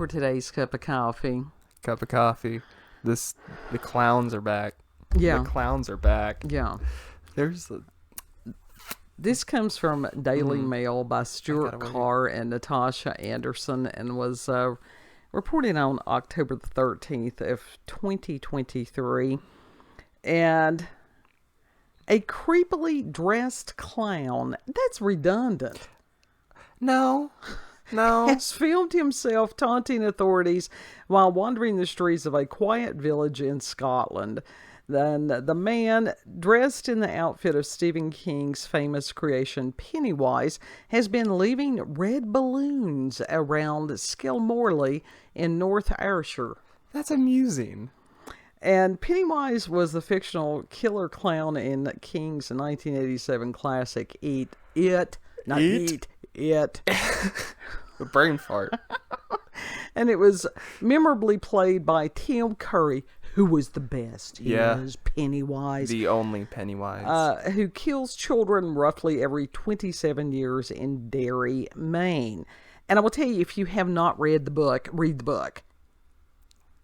for today's cup of coffee? Cup of coffee. The clowns are back. Yeah. The clowns are back. Yeah. This comes from Daily Mail by Stewart, Carr, and Natasha Anderson, and was reported on October the 13th of 2023. And a creepily dressed clown, that's redundant. No. Has filmed himself taunting authorities while wandering the streets of a quiet village in Scotland. Then the man, dressed in the outfit of Stephen King's famous creation Pennywise, has been leaving red balloons around Skelmorley in North Ayrshire. That's amusing. And Pennywise was the fictional killer clown in King's 1987 classic It. A brain fart. And it was memorably played by Tim Curry, who was the best. He was Pennywise. The only Pennywise. Who kills children roughly every 27 years in Derry, Maine. And I will tell you, if you have not read the book, read the book.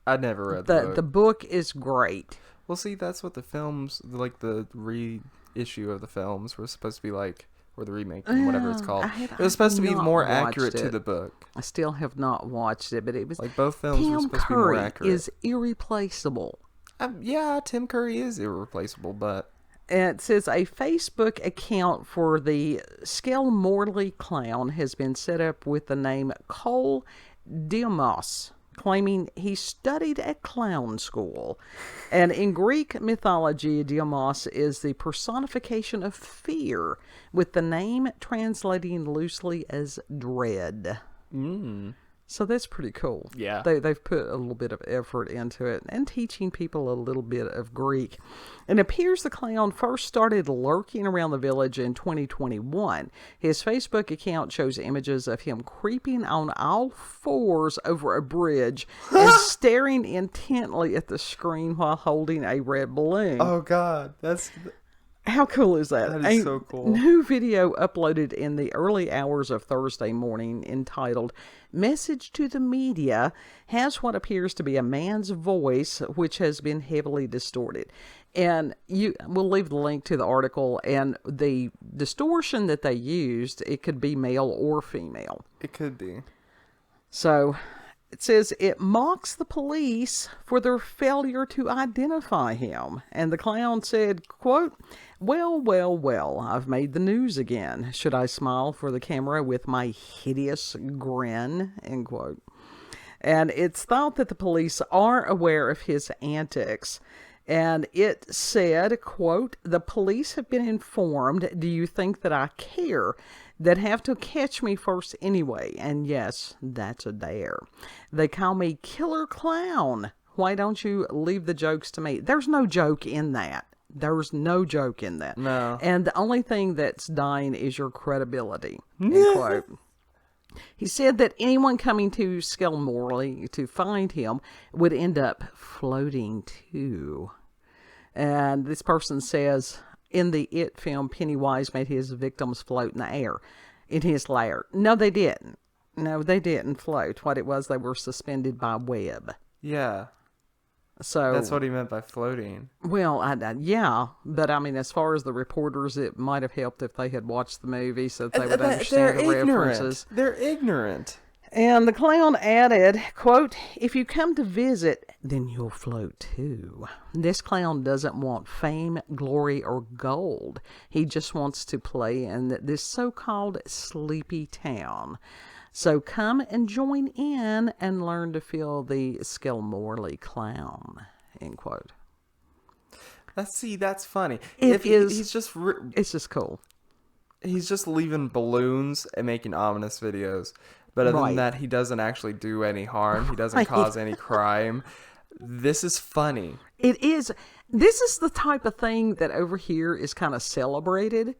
I never read the book. The book is great. Well, see, that's what the films, like the reissue of the films, were supposed to be like, or the remake, whatever it's called. It was supposed to be more accurate to the book. I still have not watched it, but it was... Like, both films were supposed to be more accurate. Tim Curry is irreplaceable. Yeah, Tim Curry is irreplaceable, but... And it says a Facebook account for the Skelmorley clown has been set up with the name Cole Diagnose, claiming he studied at clown school. And in Greek mythology, Diagnose is the personification of fear, with the name translating loosely as dread. So that's pretty cool. Yeah. They've put a little bit of effort into it and teaching people a little bit of Greek. And it appears the clown first started lurking around the village in 2021. His Facebook account shows images of him creeping on all fours over a bridge and staring intently at the screen while holding a red balloon. Oh, God. How cool is that? That is so cool. New video uploaded in the early hours of Thursday morning entitled Message to the Media has what appears to be a man's voice, which has been heavily distorted. And we'll leave the link to the article, and the distortion that they used, it could be male or female. It could be. So... it says it mocks the police for their failure to identify him. And the clown said, quote, well, I've made the news again. Should I smile for the camera with my hideous grin? End quote. And it's thought that the police are aware of his antics. And it said, quote, the police have been informed. Do you think that I care? That have to catch me first anyway. And yes, that's a dare. They call me Killer Clown. Why don't you leave the jokes to me? There's no joke in that. There's no joke in that. No. And the only thing that's dying is your credibility. End quote. He said that anyone coming to Skelmorley to find him would end up floating too. And this person says, in the It film, Pennywise made his victims float in the air in his lair. No, they didn't. No, they didn't float. What it was, they were suspended by web. Yeah. So that's what he meant by floating. Well, yeah, but I mean, as far as the reporters, it might have helped if they had watched the movie so that they would understand the references. They're ignorant. And the clown added, quote, if you come to visit, then you'll float too. This clown doesn't want fame, glory, or gold. He just wants to play in this so-called sleepy town. So come and join in and learn to feel the Skelmorley clown, end quote. That's funny. It's just cool. He's just leaving balloons and making ominous videos. But other than that, he doesn't actually do any harm. He doesn't cause any crime. This is funny. It is. This is the type of thing that over here is kind of celebrated.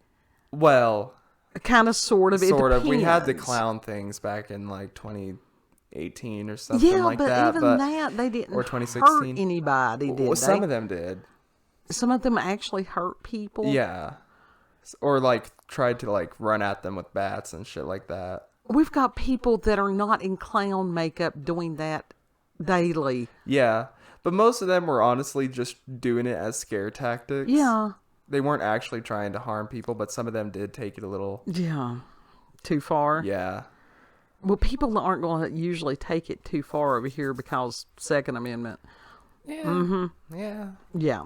Well, kind of, sort of. Sort of. We had the clown things back in like 2018 or something like that. Yeah, but even that, they didn't or 2016. Hurt anybody, did they? Some of them did. Some of them actually hurt people? Yeah. Or like tried to like run at them with bats and shit like that. we've got people that are not in clown makeup doing that daily. Yeah. But most of them were honestly just doing it as scare tactics. Yeah. They weren't actually trying to harm people, but some of them did take it a little... Yeah. Too far? Yeah. Well, people aren't going to usually take it too far over here because Second Amendment. Yeah. Mm-hmm. Yeah. Yeah.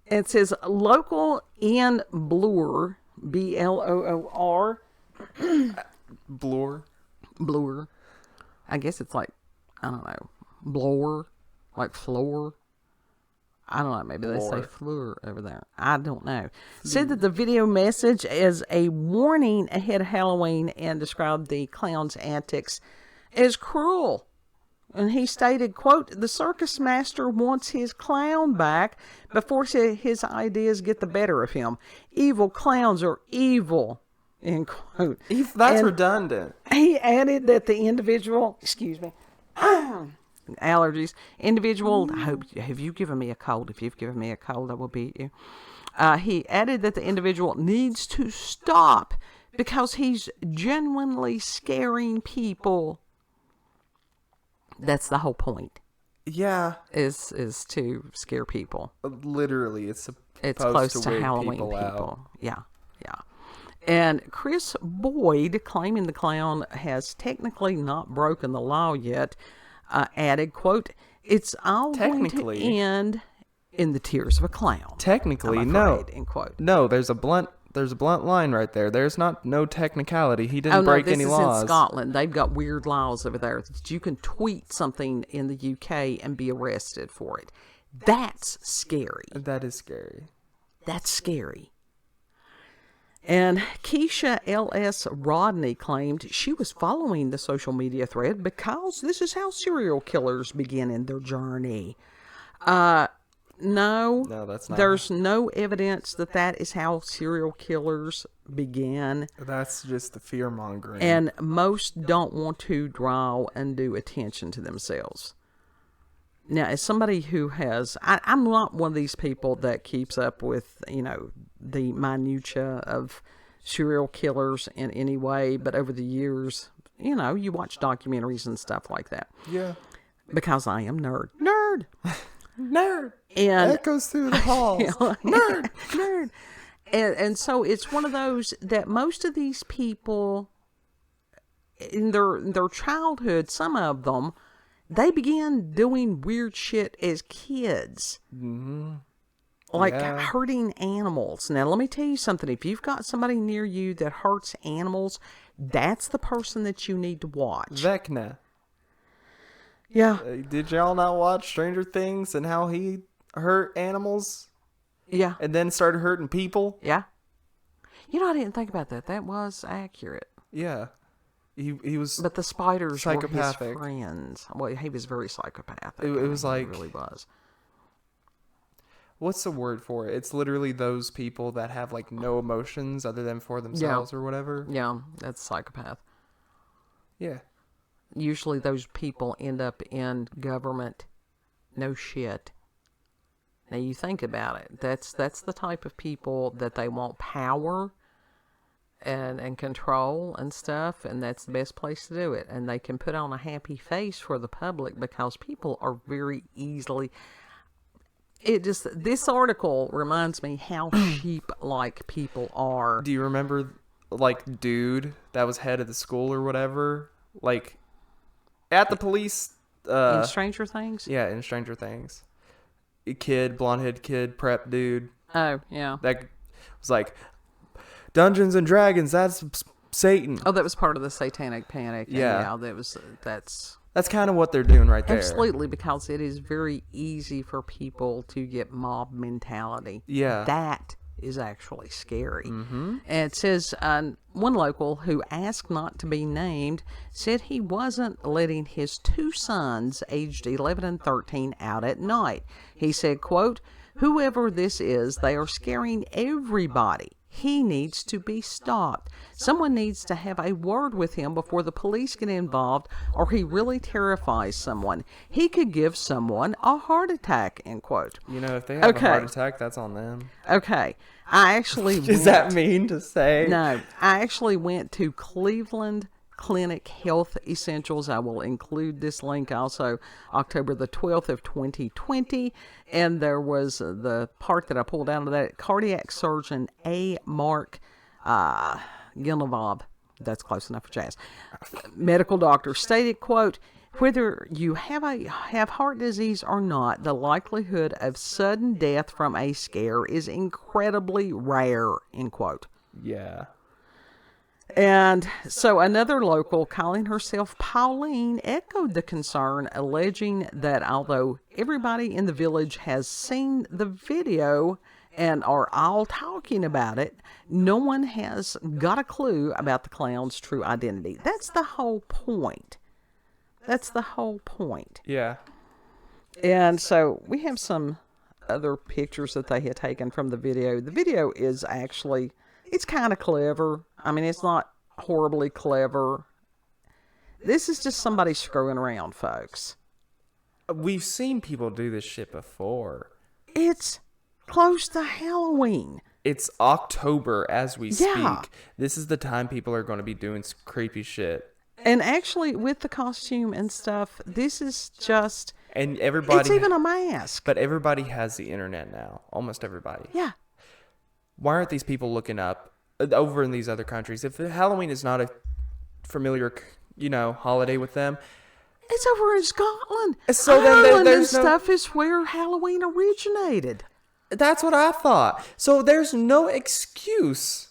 It says local in Bloor, Bloor. Bloor. Bloor. I guess it's like, I don't know, blower, like floor. I don't know, maybe they say floor over there. I don't know. Said that the video message is a warning ahead of Halloween and described the clown's antics as cruel. And he stated, quote, the circus master wants his clown back before his ideas get the better of him. Evil clowns are evil, end quote. That's redundant. He added that the individual, excuse me, allergies, individual, have you given me a cold? If you've given me a cold, I will beat you. He added that the individual needs to stop because he's genuinely scaring people. That's the whole point. Yeah. Is to scare people. Literally, it's close to to Halloween people. Yeah. And Chris Boyd, claiming the clown has technically not broken the law yet, added, quote, it's all going to end in the tears of a clown. Technically, no. End quote. No, there's a blunt line right there. There's no technicality. He didn't break any laws. This is in Scotland. They've got weird laws over there that you can tweet something in the UK and be arrested for it. That's scary. That is scary. That's scary. And Keisha L.S. Rodney claimed she was following the social media thread because this is how serial killers begin in their journey. No, that's not. There's no evidence that is how serial killers begin. That's just the fear mongering. And most don't want to draw undue attention to themselves. Now, as somebody who has, I'm not one of these people that keeps up with, the minutia of serial killers in any way, but over the years, you watch documentaries and stuff like that. Yeah. Because I am nerd. Nerd. And echoes through the halls. Nerd. And so it's one of those that most of these people in their childhood, some of them, they began doing weird shit as kids. Mm-hmm. Like hurting animals. Now, let me tell you something. If you've got somebody near you that hurts animals, that's the person that you need to watch. Vecna. Yeah. Did y'all not watch Stranger Things and how he hurt animals? Yeah. And then started hurting people? Yeah. I didn't think about that. That was accurate. Yeah. He was But the spiders psychopathic. were his friends. Well, he was very psychopathic. It was like... He really was. What's the word for it? It's literally those people that have like no emotions other than for themselves or whatever. Yeah, that's psychopath. Yeah. Usually those people end up in government. No shit. Now you think about it. That's the type of people that they want power and control and stuff, and that's the best place to do it. And they can put on a happy face for the public because people are very easily... This article reminds me how sheep-like people are. Do you remember, like, dude that was head of the school or whatever? Like, at the police... in Stranger Things? Yeah, in Stranger Things. Blonde-head kid, prep dude. Oh, yeah. That was like, Dungeons and Dragons, that's Satan. Oh, that was part of the Satanic Panic. Yeah. That's kind of what they're doing right there. Absolutely, because it is very easy for people to get mob mentality. Yeah. That is actually scary. Mm-hmm. And it says one local who asked not to be named said he wasn't letting his two sons, aged 11 and 13, out at night. He said, quote, whoever this is, they are scaring everybody. He needs to be stopped. Someone needs to have a word with him before the police get involved, or he really terrifies someone. He could give someone a heart attack, end quote. If they have a heart attack, that's on them. Okay. I actually Is that mean to say? No. I actually went to Cleveland, Clinic Health Essentials. I will include this link also, October the 12th of 2020. And there was the part that I pulled out of that, cardiac surgeon A. Mark Gilnevab. That's close enough for jazz. Medical doctor stated, quote, whether you have heart disease or not, the likelihood of sudden death from a scare is incredibly rare, end quote. Yeah. And so another local, calling herself Pauline, echoed the concern, alleging that although everybody in the village has seen the video and are all talking about it, no one has got a clue about the clown's true identity. That's the whole point. That's the whole point. Yeah. And so we have some other pictures that they had taken from the video. The video is actually, it's kind of clever. I mean, it's not horribly clever. This is just somebody screwing around, folks. We've seen people do this shit before. It's close to Halloween. It's October as we speak. Yeah. This is the time people are going to be doing creepy shit. And actually, with the costume and stuff, this is just... And everybody... It's even a mask. But everybody has the internet now. Almost everybody. Yeah. Why aren't these people looking up over in these other countries? If Halloween is not a familiar, holiday with them... It's over in Scotland. So then Ireland there's and stuff is where Halloween originated. That's what I thought. So there's no excuse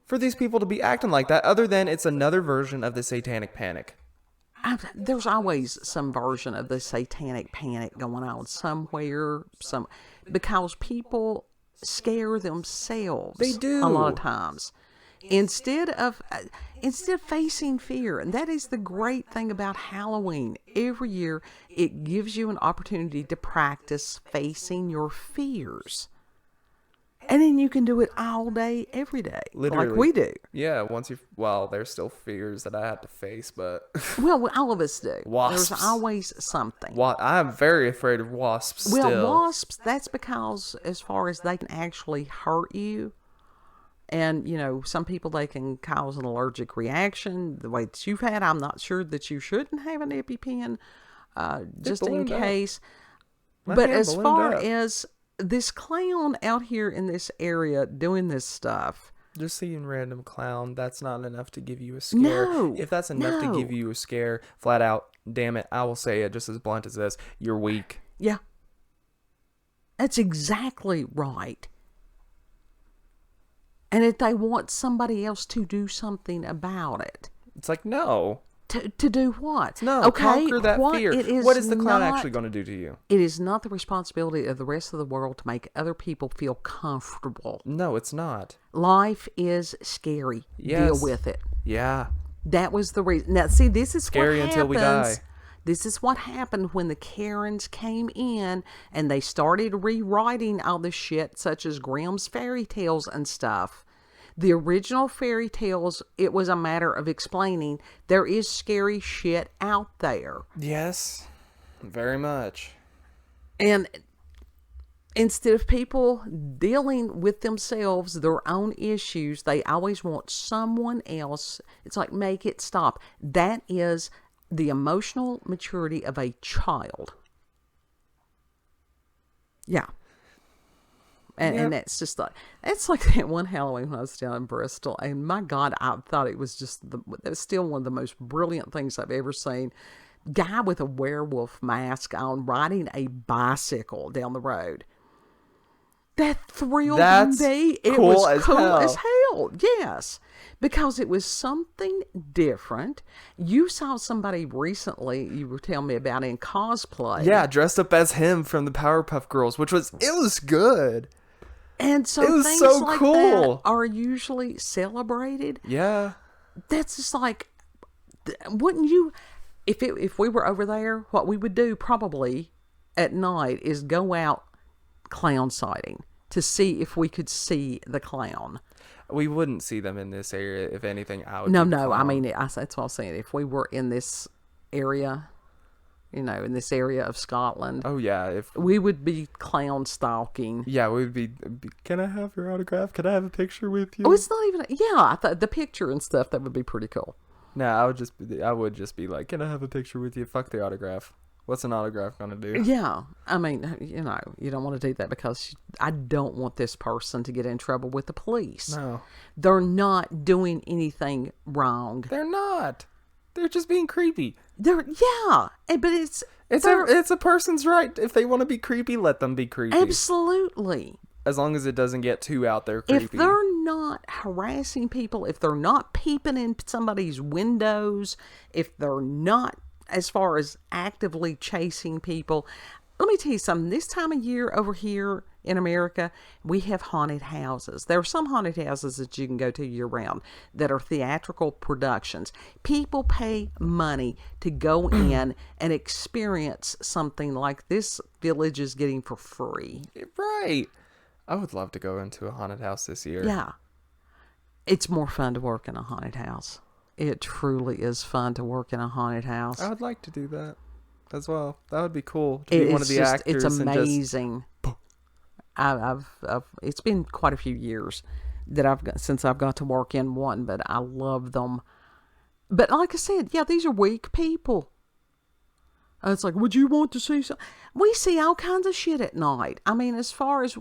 for these people to be acting like that other than it's another version of the satanic panic. There's always some version of the satanic panic going on somewhere, because people scare themselves. They do a lot of times instead of facing fear. And that is the great thing about Halloween. Every year it gives you an opportunity to practice facing your fears. And then you can do it all day, every day. Literally. Like we do. Yeah, there's still fears that I have to face, but... Well, all of us do. Wasps. There's always something. I'm very afraid of wasps still. Well, wasps, that's because as far as they can actually hurt you, and, some people, they can cause an allergic reaction. The way that you've had, I'm not sure that you shouldn't have an EpiPen, just in case. But as far as this clown out here in this area doing this stuff. Just seeing random clown, that's not enough to give you a scare. No. If that's enough to give you a scare, flat out, damn it, I will say it just as blunt as this, you're weak. Yeah. That's exactly right. And if they want somebody else to do something about it. It's like, no. To do what? No, conquer that fear. What is the clown actually going to do to you? It is not the responsibility of the rest of the world to make other people feel comfortable. No, it's not. Life is scary. Yes. Deal with it. Yeah. That was the reason. Now, see, this is scary what happens. Until we die. This is what happened when the Karens came in and they started rewriting all this shit, such as Grimm's fairy tales and stuff. The original fairy tales, it was a matter of explaining there is scary shit out there. Yes, very much. And instead of people dealing with themselves, their own issues, they always want someone else. It's like, make it stop. That is the emotional maturity of a child. Yeah. And that's just like, that's like that one Halloween when I was down in Bristol. And my God, I thought it was just, it was still one of the most brilliant things I've ever seen. Guy with a werewolf mask on riding a bicycle down the road. That thrilled me. It was cool as hell. Yes. Because it was something different. You saw somebody recently, you were telling me about in cosplay. Yeah, dressed up as him from the Powerpuff Girls, it was good. And so things so like that are usually celebrated. Yeah. That's just like, wouldn't you, if we were over there, what we would do probably at night is go out clown sighting to see if we could see the clown. We wouldn't see them in this area. If anything, I would. No. I mean, that's what I was saying. If we were in this area, in this area of Scotland. Oh, yeah. If we would be clown stalking. Yeah, we would be, can I have your autograph? Can I have a picture with you? Oh, it's not even, I thought the picture and stuff, that would be pretty cool. No, I would just be like, can I have a picture with you? Fuck the autograph. What's an autograph gonna do? Yeah, I mean, you know, you don't want to do that because I don't want this person to get in trouble with the police. No, They're not doing anything wrong. they're not. They're just being creepy. Yeah, but It's a person's right. If they want to be creepy, let them be creepy. absolutely. As long as it doesn't get too out there creepy. If they're not harassing people, if they're not peeping in somebody's windows, if they're not, as far as actively chasing people, let me tell you something. This time of year over here in America, we have haunted houses. There are some haunted houses that you can go to year round that are theatrical productions. People pay money to go in and experience something like this village is getting for free. Right. I would love to go into a haunted house this year. Yeah. It's more fun to work in a haunted house. It truly is fun to work in a haunted house. I would like to do that as well. That would be cool to be one of the actors. It's amazing. I've it's been quite a few years that since I've got to work in one, but I love them. But like I said, yeah, these are weak people. It's like, would you want to see something? We see all kinds of shit at night. I mean, as far as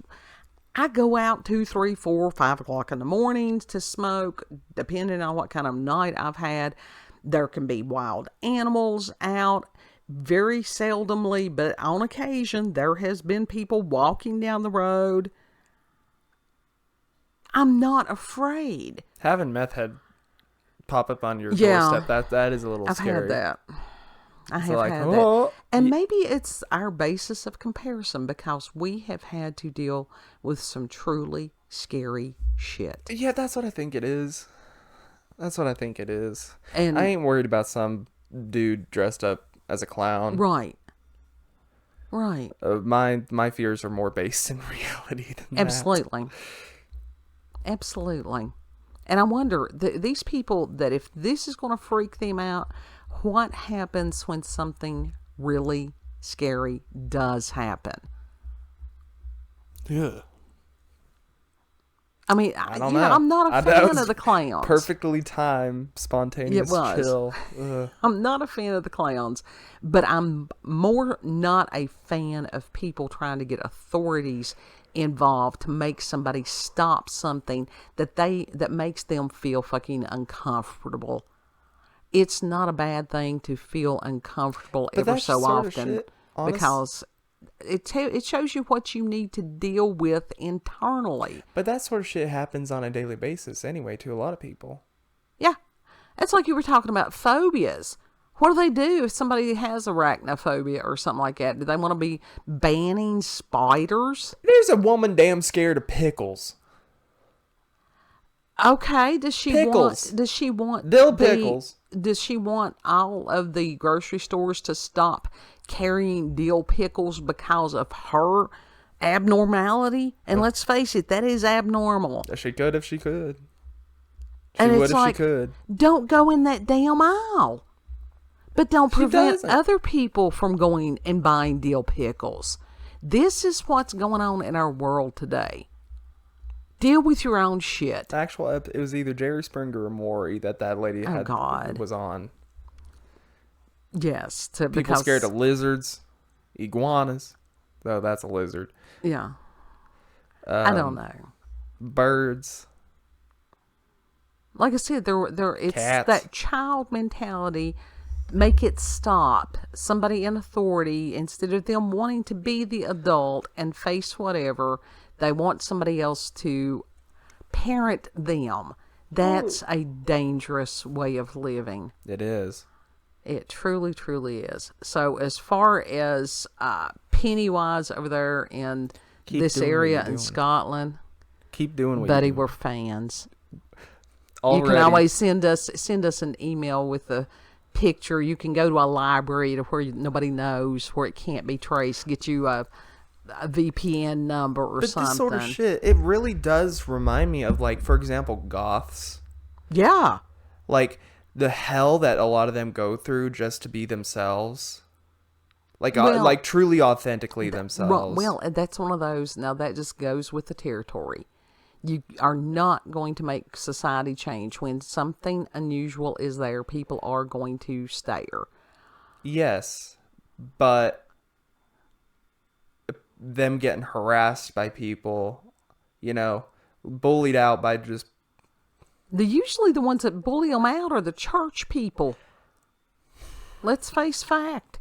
I go out 2, 3, 4, 5 o'clock in the mornings to smoke, depending on what kind of night I've had. There can be wild animals out. Very seldomly, but on occasion, there has been people walking down the road. I'm not afraid. Having meth head pop up on your doorstep, that is a little scary. I've had that. I have like, had oh. that. And maybe it's our basis of comparison because we have had to deal with some truly scary shit. Yeah, that's what I think it is. And I ain't worried about some dude dressed up as a clown. Right. My fears are more based in reality than Absolutely. And I wonder, these people, that if this is going to freak them out, what happens when something really scary does happen? Yeah. I mean, I don't know. I'm not a fan of the clowns. Perfectly timed, spontaneous chill. Ugh. I'm not a fan of the clowns, but I'm more not a fan of people trying to get authorities involved to make somebody stop something that makes them feel fucking uncomfortable. It's not a bad thing to feel uncomfortable ever so often because it shows you what you need to deal with internally. But that sort of shit happens on a daily basis anyway to a lot of people. Yeah. It's like you were talking about phobias. What do they do if somebody has arachnophobia or something like that? Do they want to be banning spiders? There's a woman damn scared of pickles. Okay, does she want dill pickles? Does she want all of the grocery stores to stop carrying dill pickles because of her abnormality? And let's face it, that is abnormal. She could if she could. She would if she could. Don't go in that damn aisle. But don't prevent other people from going and buying dill pickles. This is what's going on in our world today. Deal with your own shit. It was either Jerry Springer or Maury that lady was on. Yes. People scared of lizards, iguanas. Though that's a lizard. Yeah. I don't know. Birds. Like I said, it's cats. That child mentality. Make it stop. Somebody in authority, instead of them wanting to be the adult and face whatever, they want somebody else to parent them. That's a dangerous way of living. It is. It truly, truly is. So as far as Pennywise over there in this area in Scotland, keep doing what buddy, you're doing. We're fans. Already. You can always send us an email with the picture. You can go to a library to where nobody knows, where it can't be traced. Get you a VPN number or something. This sort of shit, it really does remind me of, like, for example, goths. Yeah. Like, the hell that a lot of them go through just to be themselves. Like, like truly authentically themselves. Well, that's one of those. Now, that just goes with the territory. You are not going to make society change. When something unusual is there, people are going to stare. Yes, but them getting harassed by people, bullied out by just... Usually the ones that bully them out are the church people. Let's face fact.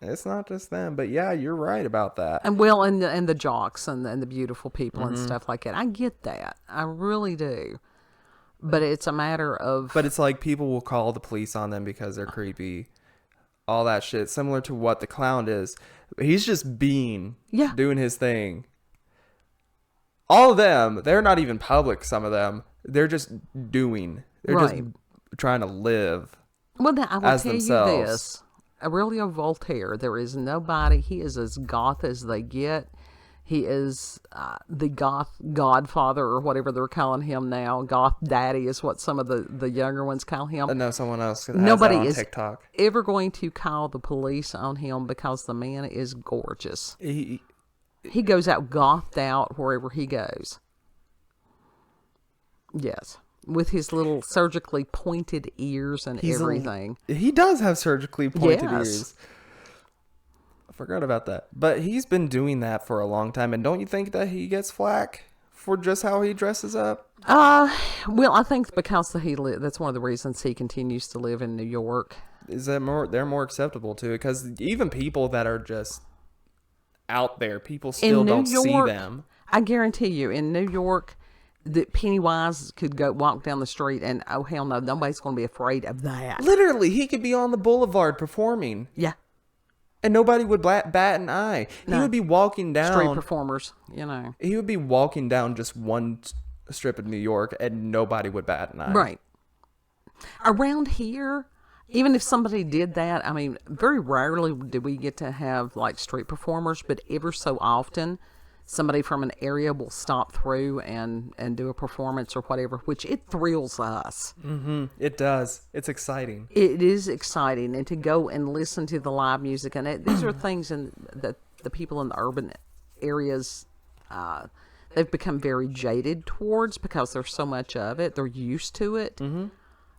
It's not just them, but yeah, you're right about that. And and the jocks and the beautiful people and stuff like that. I get that. I really do. But it's a matter of... But it's like people will call the police on them because they're creepy. All that shit. Similar to what the clown is. He's just doing his thing. All of them, they're not even public, some of them. They're just doing. They're just trying to live. Well, now, I will tell themselves. you this. Aurelio Voltaire, there is nobody, he is as goth as they get. He is the goth godfather, or whatever they're calling him now. Goth daddy is what some of the younger ones call him. I know someone else has Nobody that on is TikTok. Ever going to call the police on him because the man is gorgeous. He goes out gothed out wherever he goes. Yes. With his little surgically pointed ears and everything. He does have surgically pointed ears. I forgot about that. But he's been doing that for a long time. And don't you think that he gets flack for just how he dresses up? Well, I think because that's one of the reasons he continues to live in New York. Is that they're more acceptable to it? Because even people that are just out there, people still don't see them. I guarantee you, in New York, that Pennywise could walk down the street and, oh, hell no, nobody's going to be afraid of that. Literally, he could be on the boulevard performing. Yeah. And nobody would bat an eye. No. He would be walking down. Street performers, He would be walking down just one strip of New York and nobody would bat an eye. Right. Around here, even if somebody did that, I mean, very rarely do we get to have like street performers, but ever so often, somebody from an area will stop through and do a performance or whatever, which it thrills us. Mm-hmm. It does. It's exciting. It is exciting. And to go and listen to the live music. And these are things that the people in the urban areas, they've become very jaded towards because there's so much of it. They're used to it. Mm-hmm.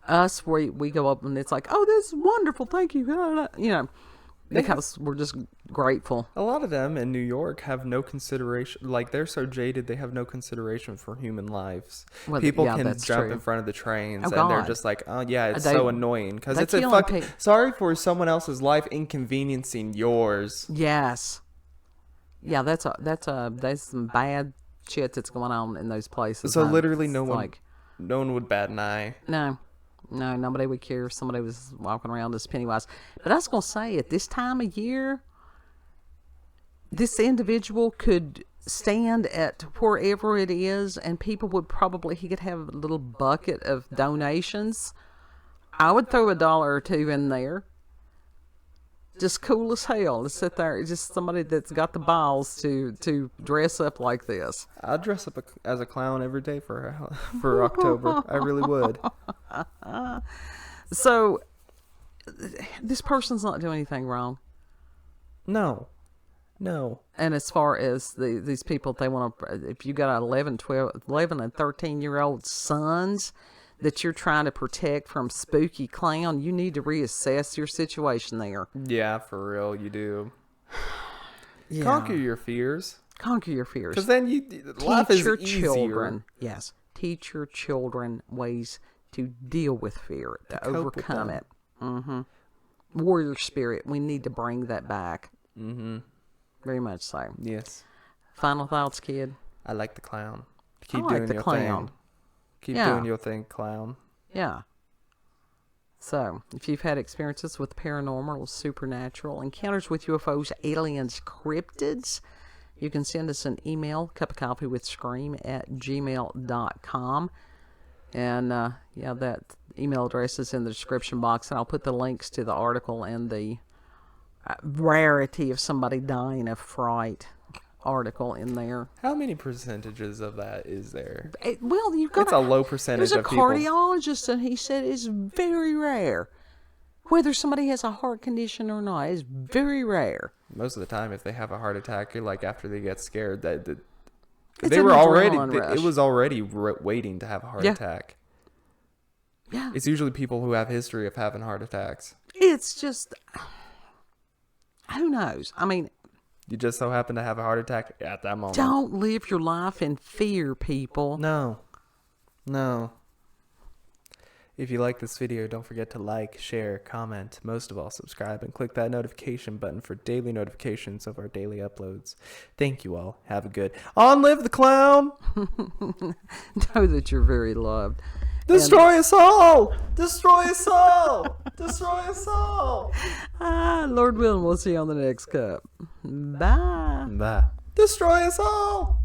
Us, we go up and it's like, oh, this is wonderful. Thank you. Because we're just grateful. A lot of them in New York have no consideration. Like, they're so jaded, they have no consideration for human lives. Well, people can jump in front of the trains, and they're just like, oh, yeah, it's so annoying. Because it's sorry for someone else's life inconveniencing yours. Yes. Yeah, that's some bad shit that's going on in those places. So literally no one would bat an eye. No, nobody would care if somebody was walking around as Pennywise. But I was going to say, at this time of year, this individual could stand at wherever it is, and people would he could have a little bucket of donations. I would throw $1 or $2 in there. Just cool as hell to sit there. Just somebody that's got the balls to dress up like this. I'd dress up as a clown every day for October. I really would. So, this person's not doing anything wrong. No. And as far as these people, they want to, if you got 11 and 13-year-old sons that you're trying to protect from spooky clown, you need to reassess your situation there. Yeah, for real, you do. Yeah. Conquer your fears. Because then life is easier. Children. Yes. Teach your children ways to deal with fear, to overcome it. Mm-hmm. Warrior spirit. We need to bring that back. Mm-hmm. Very much so. Yes. Final thoughts, kid? I like the clown. Keep doing your thing. Keep doing your thing, clown. Yeah. So, if you've had experiences with paranormal, supernatural, encounters with UFOs, aliens, cryptids, you can send us an email, cupofcoffeewithscream@gmail.com. And, that email address is in the description box, and I'll put the links to the article and the rarity of somebody dying of fright article in there. How many percentages of that is there? It's a low percentage of people. There's a cardiologist, and he said it's very rare. Whether somebody has a heart condition or not, it's very rare. Most of the time, if they have a heart attack, like after they get scared, They were already. It was already waiting to have a heart attack. Yeah. It's usually people who have history of having heart attacks. It's just, who knows? I mean, you just so happen to have a heart attack at that moment. Don't live your life in fear, people. No. If you like this video, don't forget to like, share, comment, most of all subscribe, and click that notification button for daily notifications of our daily uploads. Thank you all. Have a good... On live the clown! Know that you're very loved. Destroy us all! Destroy us all! Destroy us all! Lord willing, we'll see you on the next cup. Bye. Bye. Destroy us all!